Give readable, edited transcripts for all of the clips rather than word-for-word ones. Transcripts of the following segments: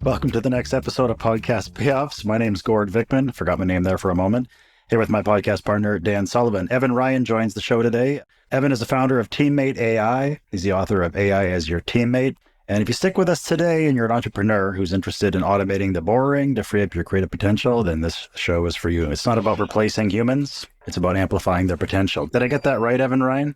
Welcome to the next episode of Podcast Payoffs. My name's Gord Vickman. Forgot my name there for a moment. Here with my podcast partner, Dan Sullivan. Evan Ryan joins the show today. Evan is the founder of Teammate AI. He's the author of AI as Your Teammate. And if you stick with us today and you're an entrepreneur who's interested in automating the boring to free up your creative potential, then this show is for you. It's not about replacing humans. It's about amplifying their potential. Did I get that right, Evan Ryan?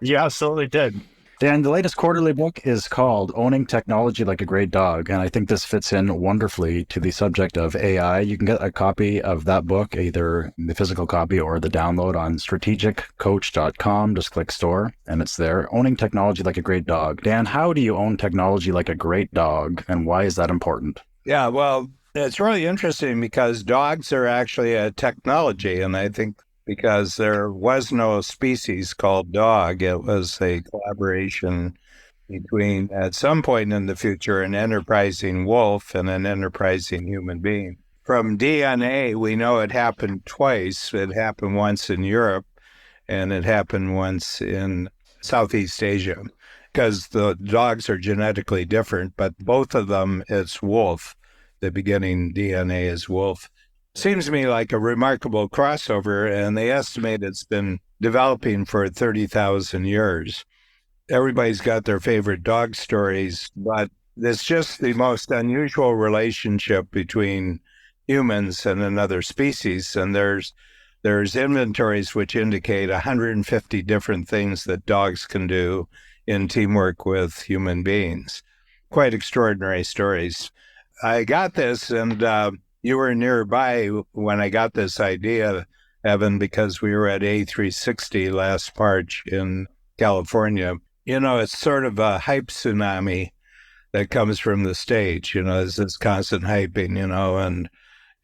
You absolutely did. Dan, the latest quarterly book is called Owning Technology Like a Great Dog, and I think this fits in wonderfully to the subject of AI. You can get a copy of that book, either the physical copy or the download on strategiccoach.com. Just click store, and it's there. Owning Technology Like a Great Dog. Dan, how do you own technology like a great dog, and why is that important? Yeah, well, it's really interesting because dogs are actually a technology, and I think because there was no species called dog. It was a collaboration between, at some point in the future, an enterprising wolf and an enterprising human being. From DNA, we know it happened twice. It happened once in Europe, and it happened once in Southeast Asia, because the dogs are genetically different, but both of them, it's wolf. The beginning DNA is wolf. Seems to me like a remarkable crossover, and they estimate it's been developing for 30,000 years. Everybody's got their favorite dog stories, but it's just the most unusual relationship between humans and another species. And there's inventories which indicate 150 different things that dogs can do in teamwork with human beings. Quite extraordinary stories. I got this, and you were nearby when I got this idea, Evan, because we were at A360 last March in California. You know, it's sort of a hype tsunami that comes from the stage, it's this constant hyping, and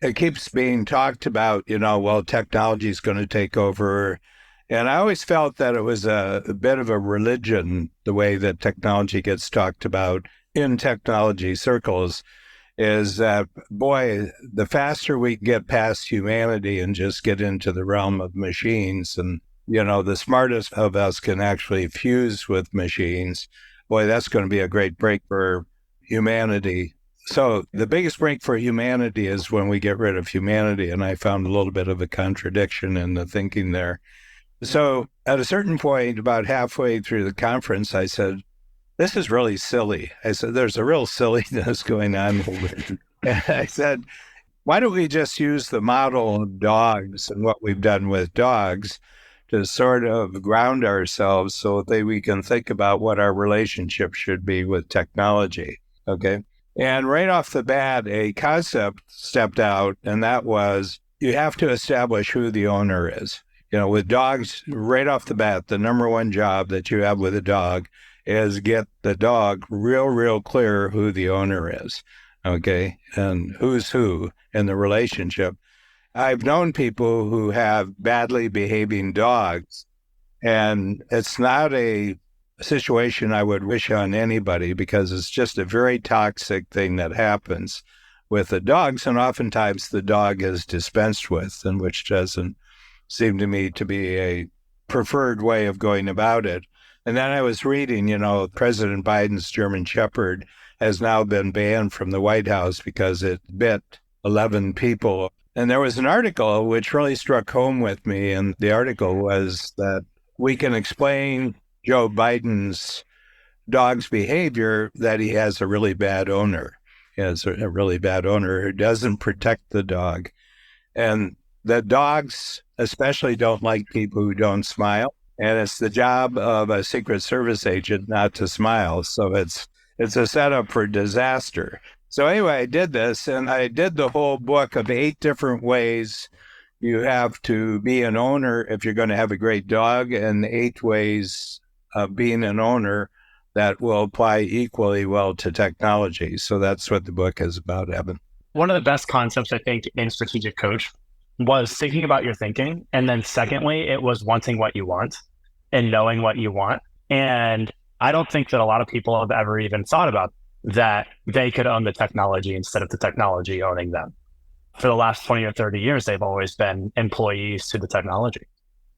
it keeps being talked about, well, technology is going to take over. And I always felt that it was a bit of a religion, the way that technology gets talked about in technology circles. Is that, boy, the faster we get past humanity and just get into the realm of machines, and, the smartest of us can actually fuse with machines, boy, that's going to be a great break for humanity. So the biggest break for humanity is when we get rid of humanity, and I found a little bit of a contradiction in the thinking there. So at a certain point, about halfway through the conference, I said, this is really silly. I said, there's a real silliness going on. And I said, why don't we just use the model of dogs and what we've done with dogs to sort of ground ourselves so that we can think about what our relationship should be with technology, okay? And right off the bat, a concept stepped out, and that was you have to establish who the owner is. With dogs, right off the bat, the number one job that you have with a dog is get the dog real clear who the owner is, okay, and who's who in the relationship. I've known people who have badly behaving dogs, and it's not a situation I would wish on anybody because it's just a very toxic thing that happens with the dogs, and oftentimes the dog is dispensed with, and which doesn't seem to me to be a preferred way of going about it. And then I was reading, President Biden's German Shepherd has now been banned from the White House because it bit 11 people. And there was an article which really struck home with me. And the article was that we can explain Joe Biden's dog's behavior that he has a really bad owner. He has a really bad owner who doesn't protect the dog. And the dogs especially don't like people who don't smile. And it's the job of a Secret Service agent not to smile. So it's a setup for disaster. So anyway, I did this, and I did the whole book of 8 different ways you have to be an owner if you're going to have a great dog, and 8 ways of being an owner that will apply equally well to technology. So that's what the book is about, Evan. One of the best concepts, I think, in Strategic Coach was thinking about your thinking. And then secondly, it was wanting what you want and knowing what you want. And I don't think that a lot of people have ever even thought about that they could own the technology instead of the technology owning them. For the last 20 or 30 years, they've always been employees to the technology.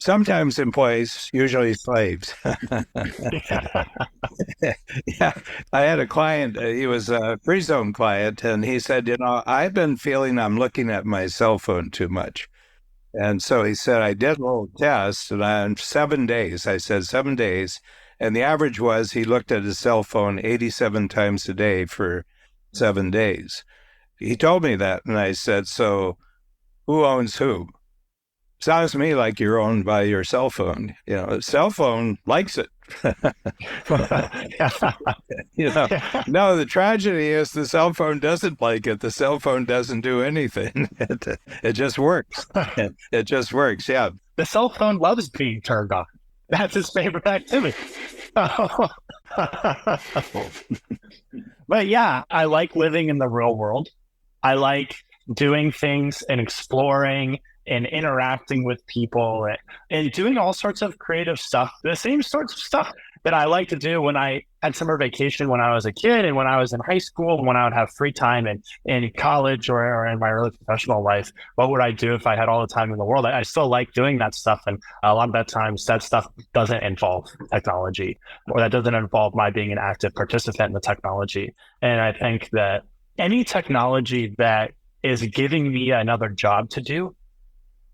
Sometimes employees, usually slaves. Yeah, I had a client, he was a free zone client, and he said, I've been feeling I'm looking at my cell phone too much. And so he said, I did a little test, and on 7 days, I said 7 days, and the average was he looked at his cell phone 87 times a day for 7 days. He told me that, and I said, so who owns who? Sounds to me like you're owned by your cell phone. The cell phone likes it. No, the tragedy is the cell phone doesn't like it. The cell phone doesn't do anything. It just works. It just works. Yeah. The cell phone loves being turned on. That's his favorite activity. But yeah, I like living in the real world. I like doing things and exploring and interacting with people and doing all sorts of creative stuff, the same sorts of stuff that I like to do when I had summer vacation when I was a kid and when I was in high school, when I would have free time in college or in my early professional life. What would I do if I had all the time in the world? I still like doing that stuff. And a lot of that times that stuff doesn't involve technology, or that doesn't involve my being an active participant in the technology. And I think that any technology that is giving me another job to do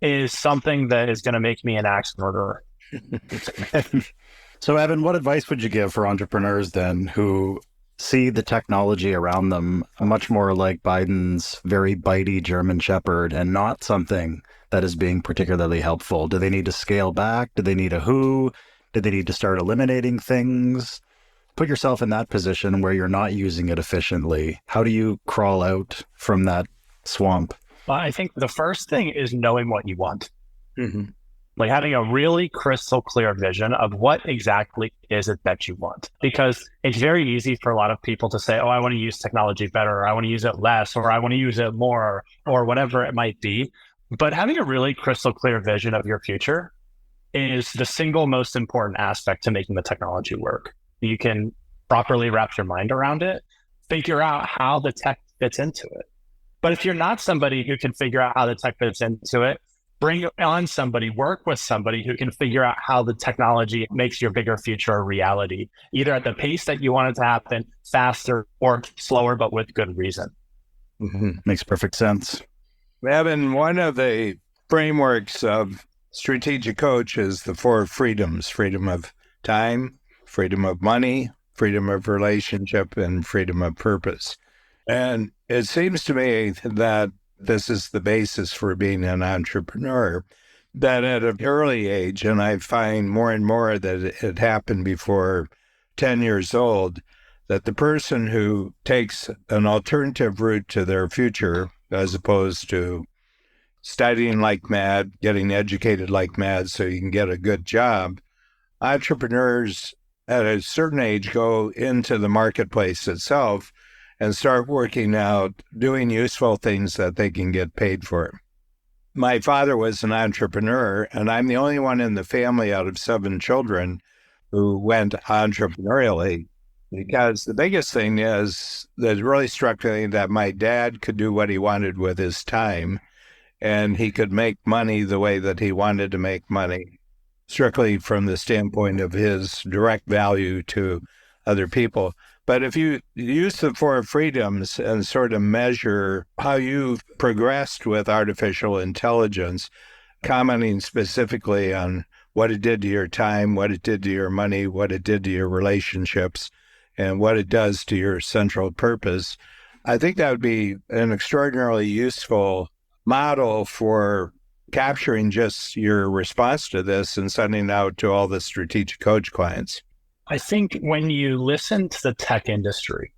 is something that is going to make me an axe murderer. So, Evan, what advice would you give for entrepreneurs then who see the technology around them much more like Biden's very bitey German Shepherd and not something that is being particularly helpful? Do they need to scale back? Do they need a who? Do they need to start eliminating things? Put yourself in that position where you're not using it efficiently. How do you crawl out from that swamp? Well, I think the first thing is knowing what you want. Mm-hmm. Like having a really crystal clear vision of what exactly is it that you want. Because it's very easy for a lot of people to say, oh, I want to use technology better, or I want to use it less, or I want to use it more, or whatever it might be. But having a really crystal clear vision of your future is the single most important aspect to making the technology work. You can properly wrap your mind around it, figure out how the tech fits into it. But if you're not somebody who can figure out how the tech fits into it, bring on somebody, work with somebody who can figure out how the technology makes your bigger future a reality, either at the pace that you want it to happen, faster or slower, but with good reason. Mm-hmm. Makes perfect sense. Evan, one of the frameworks of strategic coach is the 4 freedoms: freedom of time, freedom of money, freedom of relationship, and freedom of purpose. And it seems to me that this is the basis for being an entrepreneur, that at an early age, and I find more and more that it happened before 10 years old, that the person who takes an alternative route to their future, as opposed to studying like mad, getting educated like mad so you can get a good job, entrepreneurs at a certain age go into the marketplace itself and start working out, doing useful things that they can get paid for. My father was an entrepreneur, and I'm the only one in the family out of 7 children who went entrepreneurially, because the biggest thing is that really struck me that my dad could do what he wanted with his time, and he could make money the way that he wanted to make money, strictly from the standpoint of his direct value to other people. But if you use the 4 freedoms and sort of measure how you've progressed with artificial intelligence, commenting specifically on what it did to your time, what it did to your money, what it did to your relationships, and what it does to your central purpose, I think that would be an extraordinarily useful model for capturing just your response to this and sending out to all the strategic coach clients. I think when you listen to the tech industry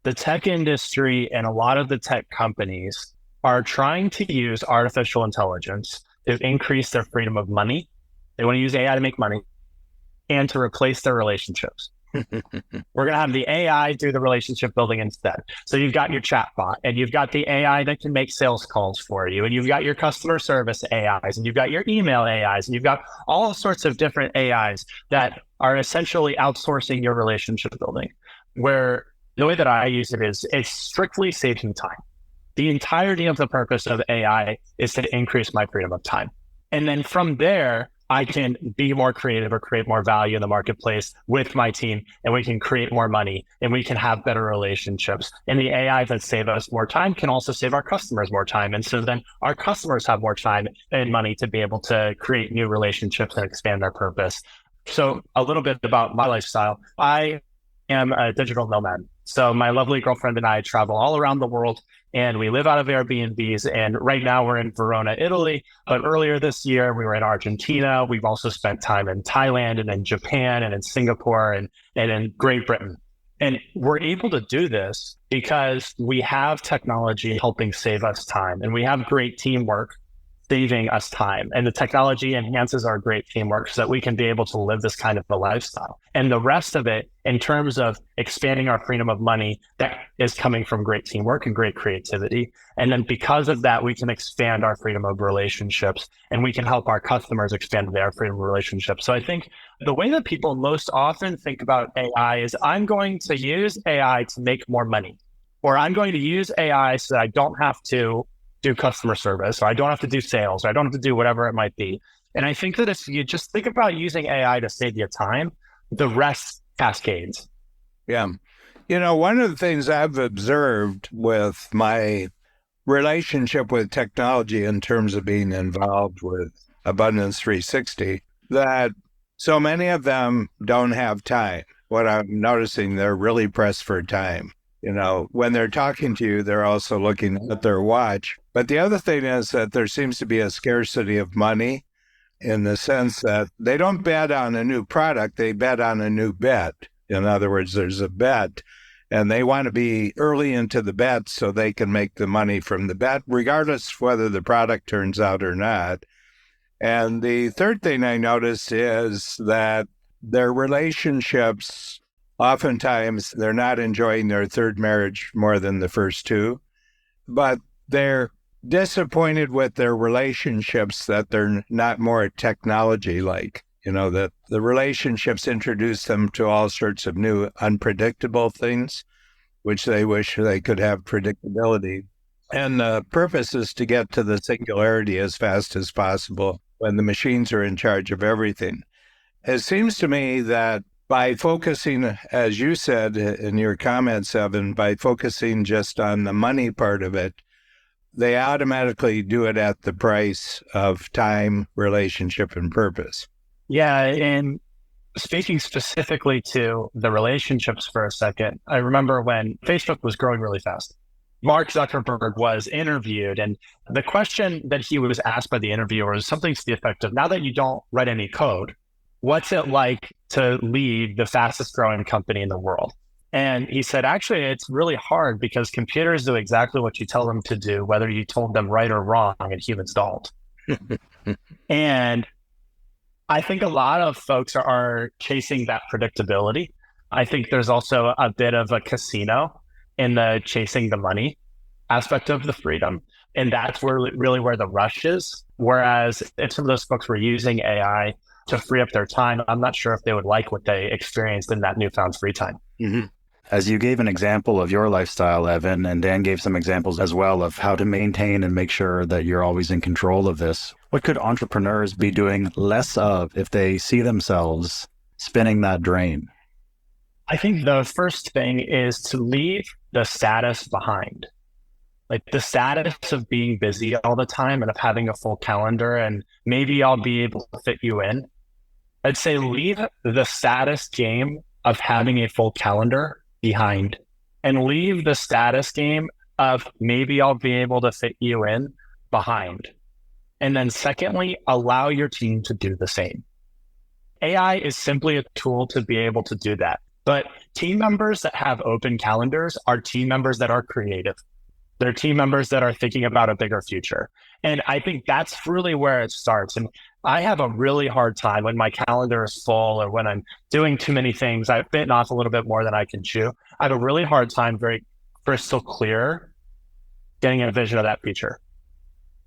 and a lot of the tech companies are trying to use artificial intelligence to increase their freedom of money. They want to use AI to make money and to replace their relationships. We're going to have the AI do the relationship building instead. So you've got your chatbot, and you've got the AI that can make sales calls for you, and you've got your customer service AIs, and you've got your email AIs, and you've got all sorts of different AIs that are essentially outsourcing your relationship building, where the way that I use it is it's strictly saving time. The entirety of the purpose of AI is to increase my freedom of time. And then from there, I can be more creative or create more value in the marketplace with my team, and we can create more money and we can have better relationships. And the AI that save us more time can also save our customers more time. And so then our customers have more time and money to be able to create new relationships and expand their purpose. So a little bit about my lifestyle. I am a digital nomad. So my lovely girlfriend and I travel all around the world, and we live out of Airbnbs. And right now we're in Verona, Italy. But earlier this year, we were in Argentina. We've also spent time in Thailand and in Japan and in Singapore and in Great Britain. And we're able to do this because we have technology helping save us time, and we have great teamwork saving us time. And the technology enhances our great teamwork so that we can be able to live this kind of a lifestyle. And the rest of it, in terms of expanding our freedom of money, that is coming from great teamwork and great creativity. And then because of that, we can expand our freedom of relationships, and we can help our customers expand their freedom of relationships. So I think the way that people most often think about AI is, I'm going to use AI to make more money, or I'm going to use AI so that I don't have to do customer service, or I don't have to do sales, or I don't have to do whatever it might be. And I think that if you just think about using AI to save you time, the rest cascades. Yeah. One of the things I've observed with my relationship with technology in terms of being involved with Abundance 360, that so many of them don't have time. What I'm noticing, they're really pressed for time. When they're talking to you, they're also looking at their watch. But the other thing is that there seems to be a scarcity of money, in the sense that they don't bet on a new product, they bet on a new bet. In other words, there's a bet, and they want to be early into the bet so they can make the money from the bet, regardless of whether the product turns out or not. And the third thing I noticed is that their relationships, oftentimes they're not enjoying their third marriage more than the first two, but they're disappointed with their relationships that they're not more technology-like. That the relationships introduce them to all sorts of new unpredictable things, which they wish they could have predictability. And the purpose is to get to the singularity as fast as possible when the machines are in charge of everything. It seems to me that by focusing, as you said in your comments, Evan, by focusing just on the money part of it, they automatically do it at the price of time, relationship, and purpose. Yeah. And speaking specifically to the relationships for a second, I remember when Facebook was growing really fast, Mark Zuckerberg was interviewed, and the question that he was asked by the interviewer was something to the effect of, now that you don't write any code, what's it like to lead the fastest growing company in the world? And he said, actually, it's really hard because computers do exactly what you tell them to do, whether you told them right or wrong, and humans don't. And I think a lot of folks are chasing that predictability. I think there's also a bit of a casino in the chasing the money aspect of the freedom. And that's really where the rush is. Whereas if some of those folks were using AI to free up their time, I'm not sure if they would like what they experienced in that newfound free time. Mm-hmm. As you gave an example of your lifestyle, Evan, and Dan gave some examples as well of how to maintain and make sure that you're always in control of this, what could entrepreneurs be doing less of if they see themselves spinning that drain? I think the first thing is to leave the status behind. Like the status of being busy all the time and of having a full calendar, and maybe I'll be able to fit you in. I'd say leave the status game of having a full calendar behind, and leave the status game of maybe I'll be able to fit you in behind. And then secondly, allow your team to do the same. AI is simply a tool to be able to do that. But team members that have open calendars are team members that are creative. They're team members that are thinking about a bigger future. And I think that's really where it starts. And I have a really hard time when my calendar is full or when I'm doing too many things. I've bitten off a little bit more than I can chew. I have a really hard time very crystal clear getting a vision of that future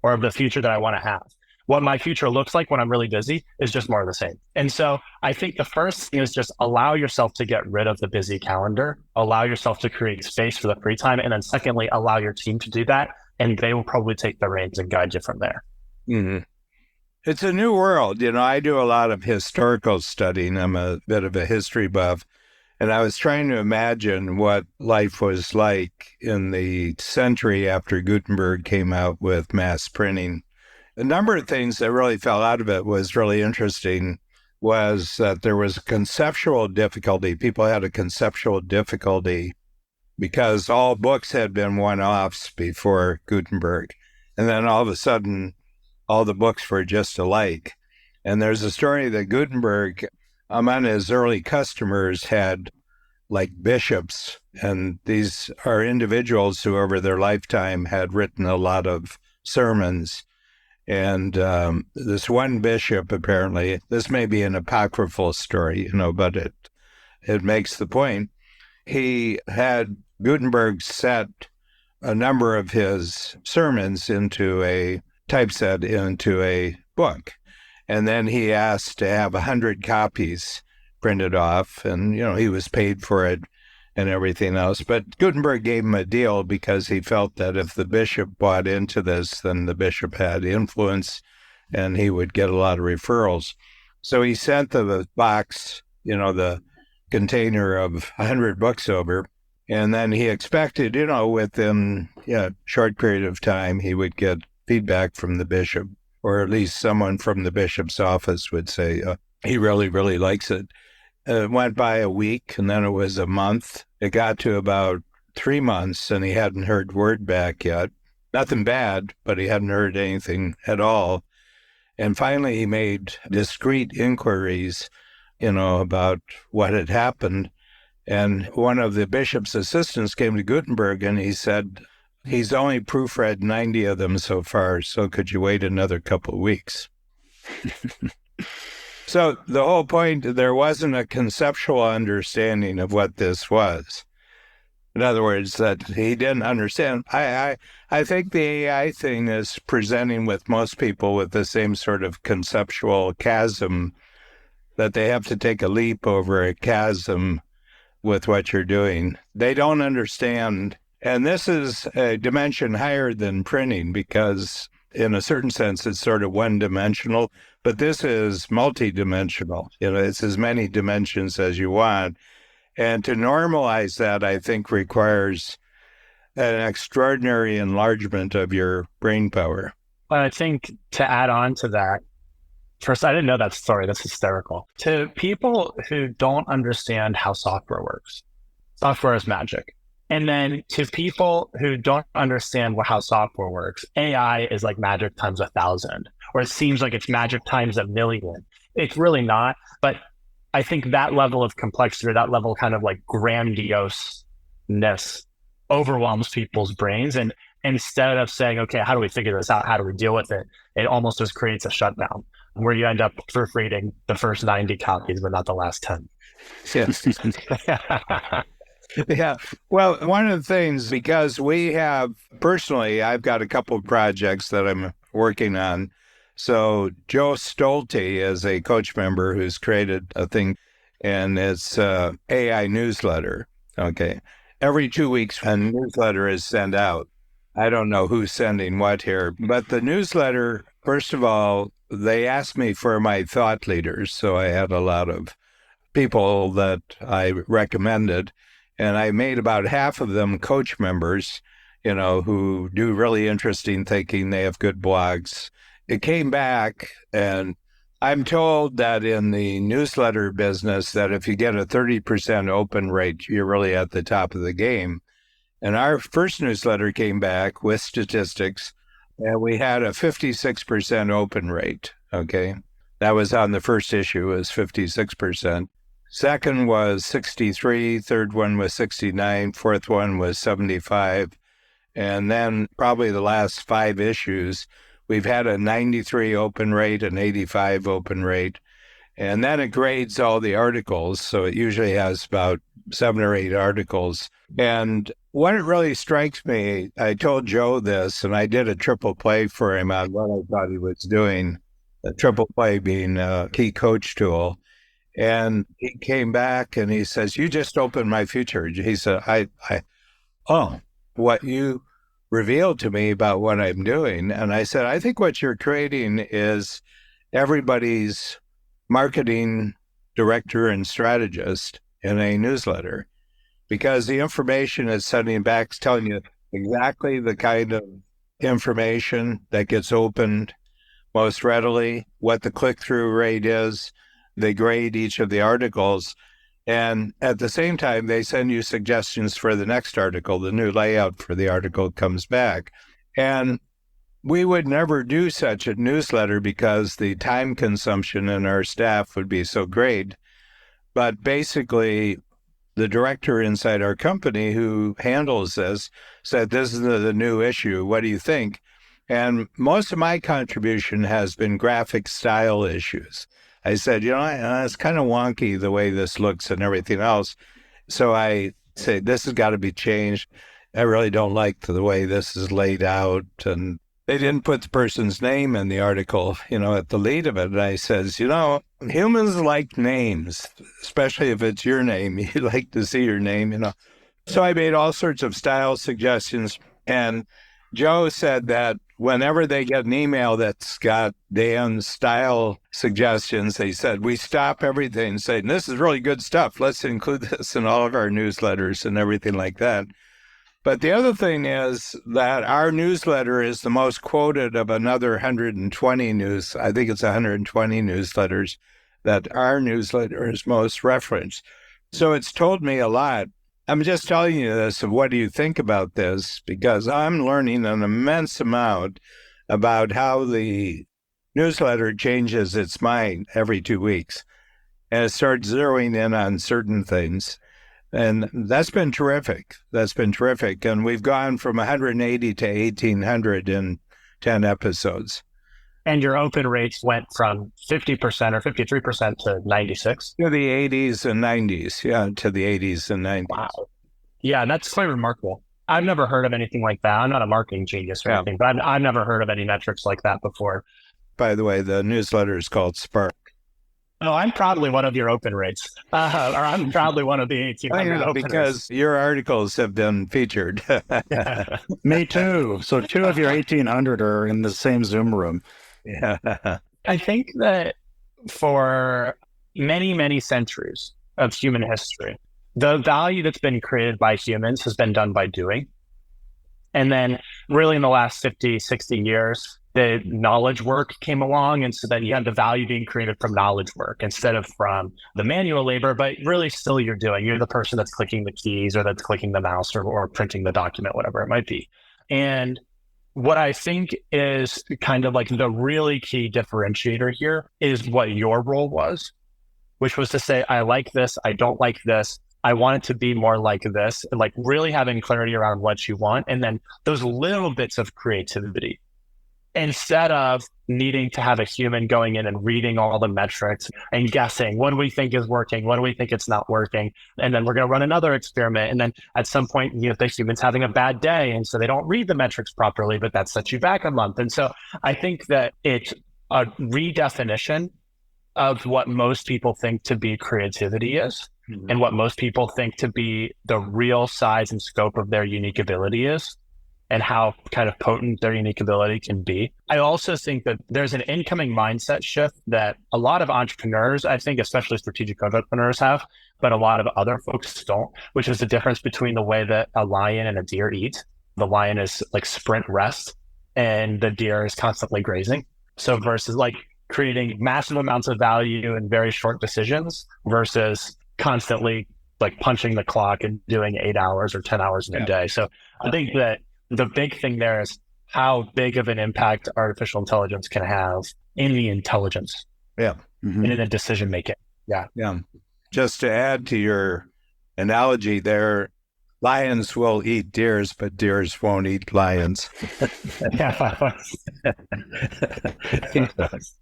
or of the future that I want to have. What my future looks like when I'm really busy is just more of the same. And so I think the first thing is just allow yourself to get rid of the busy calendar, allow yourself to create space for the free time. And then secondly, allow your team to do that. And they will probably take the reins and guide you from there. Mm-hmm. It's a new world. I do a lot of historical studying. I'm a bit of a history buff. And I was trying to imagine what life was like in the century after Gutenberg came out with mass printing. A number of things that really fell out of it was really interesting was that there was a conceptual difficulty. People had a conceptual difficulty because all books had been one-offs before Gutenberg. And then all of a sudden, all the books were just alike. And there's a story that Gutenberg, among his early customers, had like bishops. And these are individuals who over their lifetime had written a lot of sermons. And this one bishop, apparently, this may be an apocryphal story, but it makes the point. He had Gutenberg set a number of his sermons into a typeset into a book. And then he asked to have 100 copies printed off, and, he was paid for it and everything else. But Gutenberg gave him a deal because he felt that if the bishop bought into this, then the bishop had influence and he would get a lot of referrals. So he sent the box, the container of 100 books over. And then he expected, within a short period of time, he would get feedback from the bishop, or at least someone from the bishop's office would say, he really, really likes it. It went by a week, and then it was a month. It got to about 3 months, and he hadn't heard word back yet. Nothing bad, but he hadn't heard anything at all. And finally, he made discreet inquiries, about what had happened. And one of the bishop's assistants came to Gutenberg, and he said, he's only proofread 90 of them so far, so could you wait another couple of weeks? So the whole point, there wasn't a conceptual understanding of what this was. In other words, that he didn't understand. I think the AI thing is presenting with most people with the same sort of conceptual chasm, that they have to take a leap over a chasm with what you're doing. They don't understand. And this is a dimension higher than printing because in a certain sense, it's sort of one-dimensional, but this is multidimensional. It's as many dimensions as you want. And to normalize that, I think, requires an extraordinary enlargement of your brain power. Well, I think to add on to that, first, I didn't know that story. That's hysterical. To people who don't understand how software works, software is magic. And then to people who don't understand how software works, AI is like magic times 1,000, or it seems like it's magic times 1,000,000. It's really not. But I think that level of complexity, or that level kind of like grandioseness overwhelms people's brains. And instead of saying, okay, how do we figure this out? How do we deal with it? It almost just creates a shutdown where you end up proofreading the first 90 copies, but not the last 10. Yes. Yeah. Well, one of the things, because we have, personally, I've got a couple of projects that I'm working on. So Joe Stolte is a coach member who's created a thing, and it's AI newsletter. Okay. Every 2 weeks, a newsletter is sent out. I don't know who's sending what here, but the newsletter, first of all, they asked me for my thought leaders. So I had a lot of people that I recommended. And I made about half of them coach members, who do really interesting thinking. They have good blogs. It came back, and I'm told that in the newsletter business, that if you get a 30% open rate, you're really at the top of the game. And our first newsletter came back with statistics, and we had a 56% open rate. Okay. That was on the first issue, was 56%. Second was 63, third one was 69, fourth one was 75. And then probably the last 5 issues, we've had a 93 open rate, an 85 open rate. And then it grades all the articles. So it usually has about 7 or 8 articles. And what it really strikes me, I told Joe this, and I did a triple play for him on what I thought he was doing, a triple play being a key coach tool. And he came back and he says, you just opened my future. He said, what you revealed to me about what I'm doing. And I said, I think what you're creating is everybody's marketing director and strategist in a newsletter, because the information is sending back, telling you exactly the kind of information that gets opened most readily, what the click-through rate is. They grade each of the articles. And at the same time, they send you suggestions for the next article. The new layout for the article comes back. And we would never do such a newsletter because the time consumption in our staff would be so great. But basically, the director inside our company who handles this said, this is the new issue. What do you think? And most of my contribution has been graphic style issues. I said, it's kind of wonky the way this looks and everything else. So I say, this has got to be changed. I really don't like the way this is laid out. And they didn't put the person's name in the article, at the lead of it. And I says, humans like names, especially if it's your name. You like to see your name, So I made all sorts of style suggestions. And Joe said that whenever they get an email that's got Dan's style suggestions, they said, we stop everything saying, this is really good stuff. Let's include this in all of our newsletters and everything like that. But the other thing is that our newsletter is the most quoted of another 120 I think it's 120 newsletters that our newsletter is most referenced. So it's told me a lot. I'm just telling you this of what do you think about this, because I'm learning an immense amount about how the newsletter changes its mind every 2 weeks. And it starts zeroing in on certain things. And that's been terrific. And we've gone from 180 to 1,800 in 10 episodes. And your open rates went from 50% or 53% to 96? To the 80s and 90s. Yeah, to the 80s and 90s. Wow. Yeah, that's quite remarkable. I've never heard of anything like that. I'm not a marketing genius or anything, but I've never heard of any metrics like that before. By the way, the newsletter is called Spark. Oh, I'm proudly one of your open rates, or I'm proudly one of the 1,800 openers. Because your articles have been featured. Me too. So 2 of your 1,800 are in the same Zoom room. Yeah. I think that for many, many centuries of human history, the value that's been created by humans has been done by doing. And then really in the last 50, 60 years, the knowledge work came along. And so then you had the value being created from knowledge work instead of from the manual labor, but really still you're the person that's clicking the keys or that's clicking the mouse or printing the document, whatever it might be. And what I think is kind of like the really key differentiator here is what your role was, which was to say, I like this, I don't like this. I want it to be more like this, and like really having clarity around what you want. And then those little bits of creativity, instead of needing to have a human going in and reading all the metrics and guessing what do we think is working, what do we think it's not working. And then we're going to run another experiment. And then at some point, the human's having a bad day. And so they don't read the metrics properly, but that sets you back a month. And so I think that it's a redefinition of what most people think to be creativity is. And what most people think to be the real size and scope of their unique ability is, and how kind of potent their unique ability can be. I also think that there's an incoming mindset shift that a lot of entrepreneurs, I think, especially strategic entrepreneurs have, but a lot of other folks don't, which is the difference between the way that a lion and a deer eat. The lion is like sprint rest, and the deer is constantly grazing. So versus like creating massive amounts of value in very short decisions versus constantly like punching the clock and doing 8 hours or 10 hours in a day. So I think that the big thing there is how big of an impact artificial intelligence can have in the intelligence and in the decision making. Yeah. Just to add to your analogy there, lions will eat deers, but deers won't eat lions.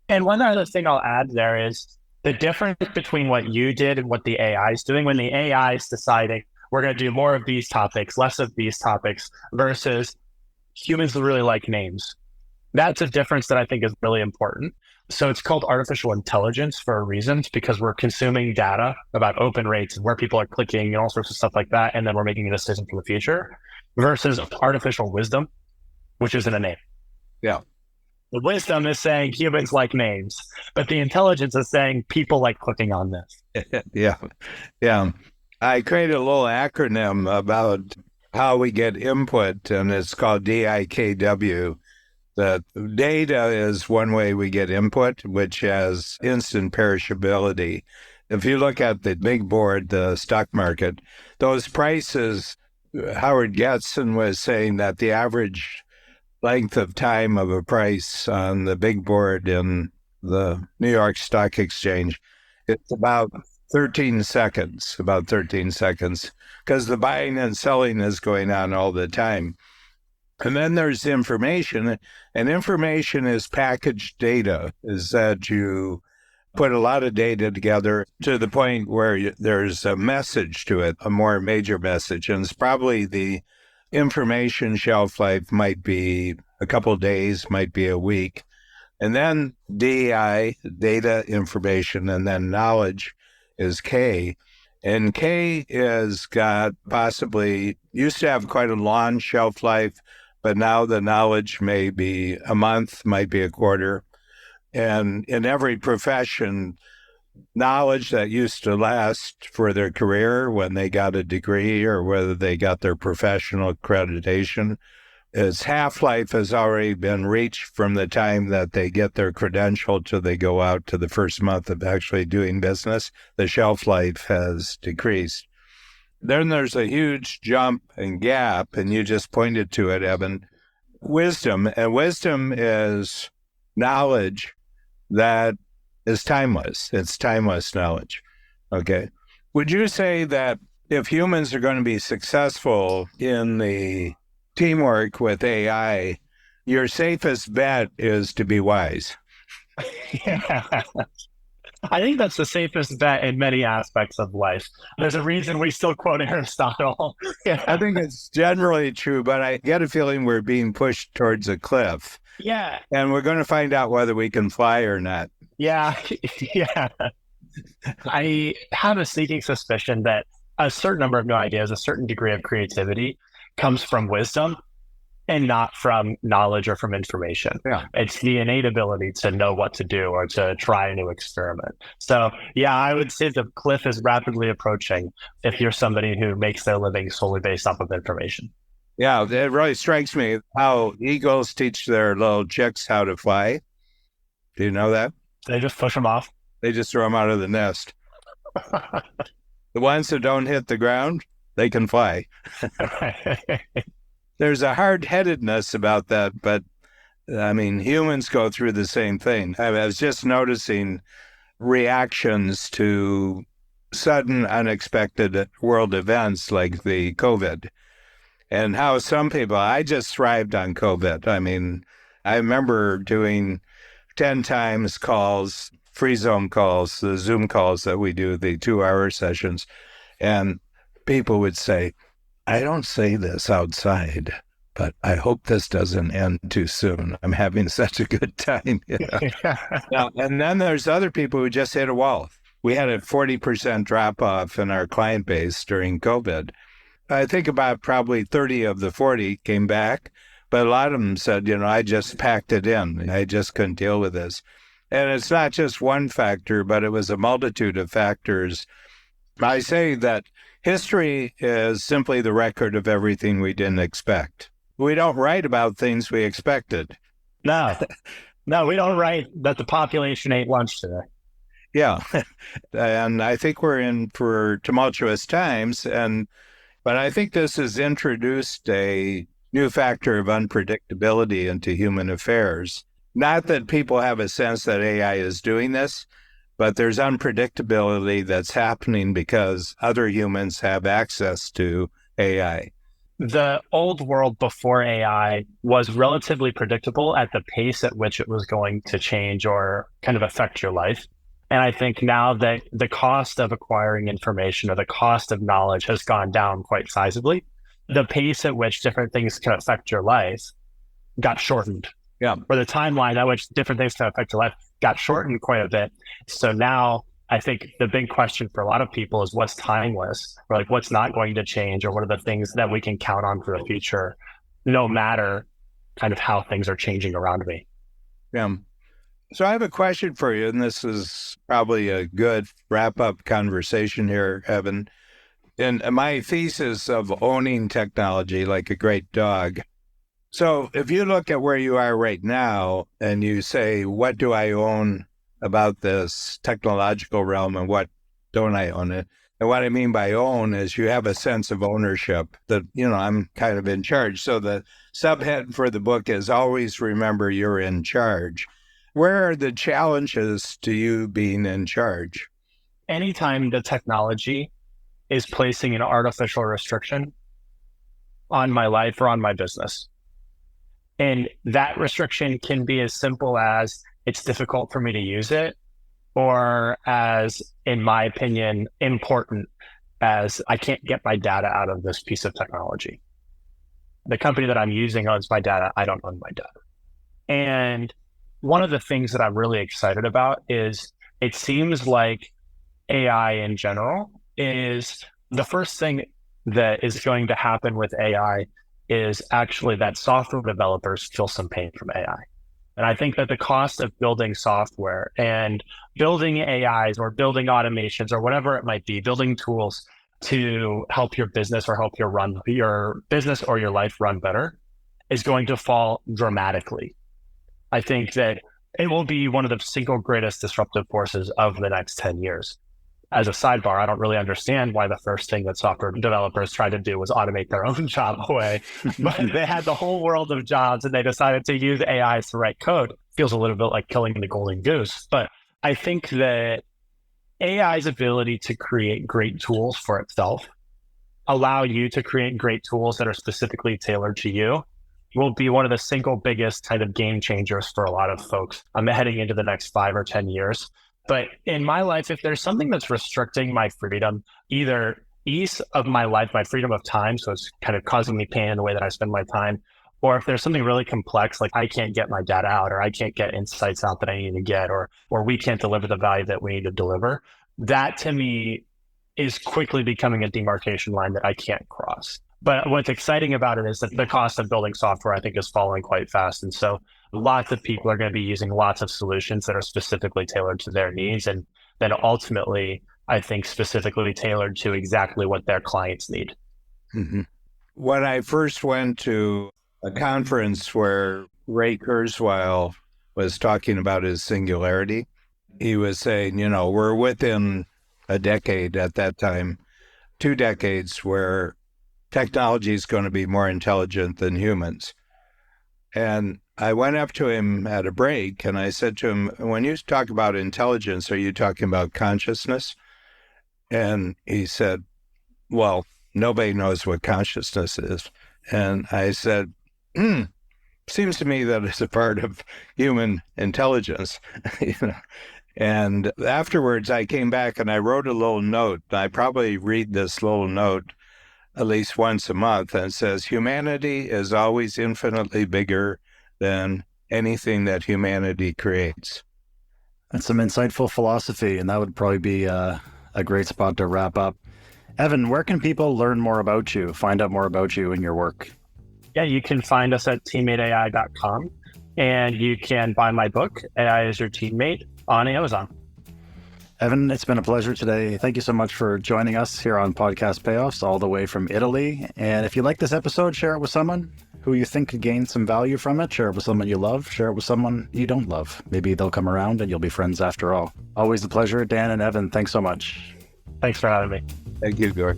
And one other thing I'll add there is the difference between what you did and what the AI is doing. When the AI is deciding we're going to do more of these topics, less of these topics, versus humans really like names. That's a difference that I think is really important. So it's called artificial intelligence for a reason, because we're consuming data about open rates and where people are clicking and all sorts of stuff like that. And then we're making a decision for the future versus artificial wisdom, which isn't a name. Yeah. The wisdom is saying humans like names, but the intelligence is saying people like clicking on this. Yeah. Yeah. I created a little acronym about how we get input, and it's called DIKW. The data is one way we get input, which has instant perishability. If you look at the big board, the stock market, those prices, Howard Getson was saying that the average length of time of a price on the big board in the New York Stock Exchange, it's about 13 seconds, because the buying and selling is going on all the time. And then there's information, and information is packaged data, is that you put a lot of data together to the point where there's a message to it, a more major message. And it's probably the information shelf life might be a couple of days, might be a week. And then DI, data, information, and then knowledge is K. And K is got possibly, used to have quite a long shelf life, but now the knowledge may be a month, might be a quarter. And in every profession, knowledge that used to last for their career when they got a degree or whether they got their professional accreditation, its half-life has already been reached from the time that they get their credential till they go out to the first month of actually doing business. The shelf life has decreased. Then there's a huge jump and gap, and you just pointed to it, Evan. Wisdom, and wisdom is knowledge that is timeless. It's timeless knowledge. Okay. Would you say that if humans are going to be successful in the teamwork with AI, your safest bet is to be wise? Yeah. I think that's the safest bet in many aspects of life. There's a reason we still quote Aristotle. Yeah. I think it's generally true, but I get a feeling we're being pushed towards a cliff. Yeah. And we're going to find out whether we can fly or not. Yeah. Yeah. I have a sneaking suspicion that a certain number of new ideas, a certain degree of creativity comes from wisdom and not from knowledge or from information. Yeah. It's the innate ability to know what to do or to try a new experiment. So yeah, I would say the cliff is rapidly approaching if you're somebody who makes their living solely based off of information. Yeah, it really strikes me how eagles teach their little chicks how to fly. Do you know that? They just push them off. They just throw them out of the nest. The ones that don't hit the ground, they can fly. There's a hard-headedness about that, but I mean, humans go through the same thing. I was just noticing reactions to sudden, unexpected world events like the COVID, and how some people, I just thrived on COVID. I mean, I remember doing 10 times calls, free zone calls, the Zoom calls that we do, the 2-hour sessions, and people would say, I don't say this outside, but I hope this doesn't end too soon. I'm having such a good time. You know? Now, and then there's other people who just hit a wall. We had a 40% drop off in our client base during COVID. I think about probably 30 of the 40 came back, but a lot of them said, you know, I just packed it in. I just couldn't deal with this. And it's not just one factor, but it was a multitude of factors. I say that history is simply the record of everything we didn't expect. We don't write about things we expected. No, we don't write that the population ate lunch today. Yeah. And I think we're in for tumultuous times. But I think this has introduced a new factor of unpredictability into human affairs. Not that people have a sense that AI is doing this, but there's unpredictability that's happening because other humans have access to AI. The old world before AI was relatively predictable at the pace at which it was going to change or kind of affect your life. And I think now that the cost of acquiring information or the cost of knowledge has gone down quite sizably, the pace at which different things can affect your life got shortened. Yeah. Or the timeline at which different things can affect your life got shortened quite a bit. So now I think the big question for a lot of people is what's timeless, or like what's not going to change, or what are the things that we can count on for the future, no matter kind of how things are changing around me. Yeah. So I have a question for you, and this is probably a good wrap-up conversation here, Evan. In my thesis of owning technology like a great dog. So if you look at where you are right now and you say, what do I own about this technological realm and what don't I own it? And what I mean by own is you have a sense of ownership that, I'm kind of in charge. So the subhead for the book is always remember you're in charge. Where are the challenges to you being in charge? Anytime the technology is placing an artificial restriction on my life or on my business. And that restriction can be as simple as it's difficult for me to use it, or as, in my opinion, important as I can't get my data out of this piece of technology. The company that I'm using owns my data. I don't own my data. And one of the things that I'm really excited about is it seems like AI in general is the first thing that is going to happen with AI is actually that software developers feel some pain from AI. And I think that the cost of building software and building AIs or building automations or whatever it might be, building tools to help your business or help your business or your life run better is going to fall dramatically. I think that it will be one of the single greatest disruptive forces of the next 10 years. As a sidebar, I don't really understand why the first thing that software developers tried to do was automate their own job away. But they had the whole world of jobs and they decided to use AIs to write code. Feels a little bit like killing the golden goose. But I think that AI's ability to create great tools for itself, allow you to create great tools that are specifically tailored to you, will be one of the single biggest kind of game changers for a lot of folks. I'm heading into the next 5 or 10 years. But in my life, if there's something that's restricting my freedom, either ease of my life, my freedom of time, so it's kind of causing me pain in the way that I spend my time, or if there's something really complex, like I can't get my data out, or I can't get insights out that I need to get, or we can't deliver the value that we need to deliver, that to me is quickly becoming a demarcation line that I can't cross. But what's exciting about it is that the cost of building software, I think, is falling quite fast. And so lots of people are going to be using lots of solutions that are specifically tailored to their needs. And then ultimately, I think, specifically tailored to exactly what their clients need. Mm-hmm. When I first went to a conference where Ray Kurzweil was talking about his singularity, he was saying, we're within a decade at that time, 2 decades where technology is going to be more intelligent than humans. And I went up to him at a break and I said to him, when you talk about intelligence, are you talking about consciousness? And he said, well, nobody knows what consciousness is. And I said, seems to me that it's a part of human intelligence. And afterwards I came back and I wrote a little note. I probably read this little note at least once a month, and it says, humanity is always infinitely bigger than anything that humanity creates. That's some insightful philosophy, and that would probably be a great spot to wrap up. Evan, where can people learn more about you, find out more about you and your work? Yeah, you can find us at teammateai.com, and you can buy my book, AI is Your Teammate, on Amazon. Evan, it's been a pleasure today. Thank you so much for joining us here on Podcast Payoffs all the way from Italy. And if you like this episode, share it with someone who you think could gain some value from it. Share it with someone you love. Share it with someone you don't love. Maybe they'll come around and you'll be friends after all. Always a pleasure. Dan and Evan, thanks so much. Thanks for having me. Thank you, Gord.